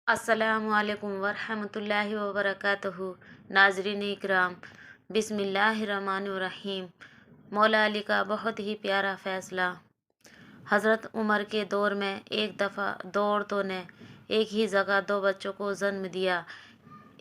अस्सलामुअलैकुम वरहमतुल्लाहि वबरकातुहू। नाज़रीन इकराम, बिस्मिल्लाहिर्रहमानिर्रहीम। मौला अली का बहुत ही प्यारा फ़ैसला। हज़रत उमर के दौर में एक दफ़ा दो औरतों ने एक ही जगह दो बच्चों को जन्म दिया,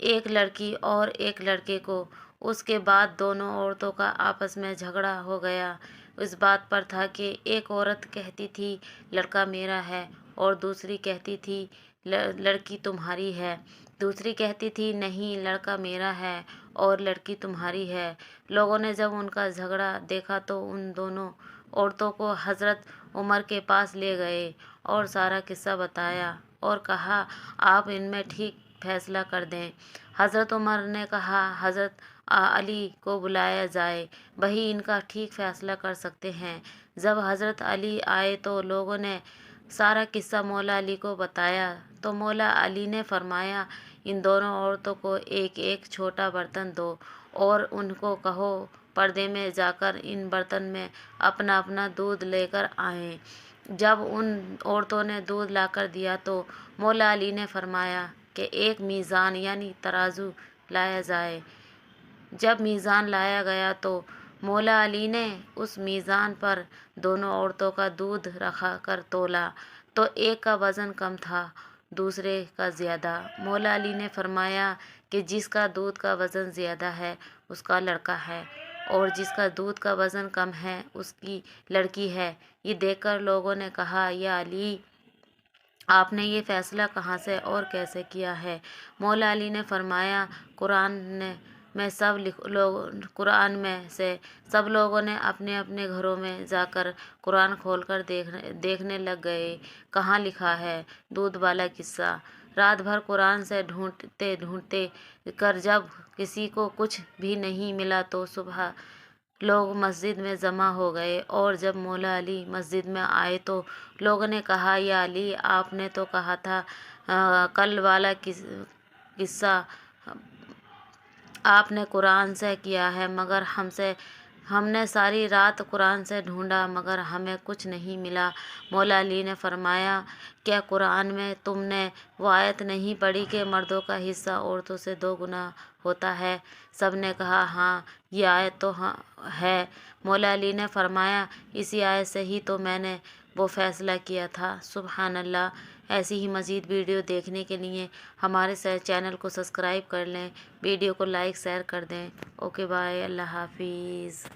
एक लड़की और एक लड़के को। उसके बाद दोनों औरतों का आपस में झगड़ा हो गया। इस बात पर था कि एक औरत कहती थी लड़का मेरा है और दूसरी कहती थी लड़की तुम्हारी है। दूसरी कहती थी नहीं, लड़का मेरा है और लड़की तुम्हारी है। लोगों ने जब उनका झगड़ा देखा तो उन दोनों औरतों को हज़रत उमर के पास ले गए और सारा किस्सा बताया और कहा आप इनमें ठीक फैसला कर दें। हज़रत उमर ने कहा हज़रत अली को बुलाया जाए, वही इनका ठीक फैसला कर सकते हैं। जब हज़रत अली आए तो लोगों ने सारा किस्सा मौला अली को बताया तो मौला अली ने फरमाया इन दोनों औरतों को एक एक छोटा बर्तन दो और उनको कहो पर्दे में जाकर इन बर्तन में अपना अपना दूध लेकर आएं। जब उन औरतों ने दूध लाकर दिया तो मौला अली ने फरमाया कि एक मीज़ान यानी तराजू लाया जाए। जब मीज़ान लाया गया तो मौला अली ने उस मीज़ान पर दोनों औरतों का दूध रखा कर तोला तो एक का वज़न कम था, दूसरे का ज़्यादा। मौला अली ने फरमाया कि जिसका दूध का वज़न ज़्यादा है उसका लड़का है और जिसका दूध का वज़न कम है उसकी लड़की है। ये देखकर लोगों ने कहा या अली, आपने ये फ़ैसला कहाँ से और कैसे किया है? मौला अली ने फरमाया कुरान में से सब लोगों ने अपने अपने घरों में जाकर कुरान खोलकर देखने लग गए। कहाँ लिखा है दूध वाला किस्सा। रात भर कुरान से ढूंढते ढूंढते कर जब किसी को कुछ भी नहीं मिला तो सुबह लोग मस्जिद में जमा हो गए और जब मौला अली मस्जिद में आए तो लोगों ने कहा या अली, आपने तो कहा था कल वाला किस्सा आपने कुरान से किया है, मगर हमने सारी रात कुरान से ढूंढा मगर हमें कुछ नहीं मिला। मौला अली ने फरमाया क्या कुरान में तुमने वो आयत नहीं पढ़ी कि मर्दों का हिस्सा औरतों से 2 गुना होता है? सब ने कहा हाँ, ये आयत तो हाँ है। मौला अली ने फरमाया इसी आयत से ही तो मैंने वो फ़ैसला किया था। सुबहान अल्लाह। ऐसी ही मज़ीद वीडियो देखने के लिए हमारे चैनल को सब्सक्राइब कर लें, वीडियो को लाइक शेयर कर दें। ओके बाय, अल्लाह हाफिज़।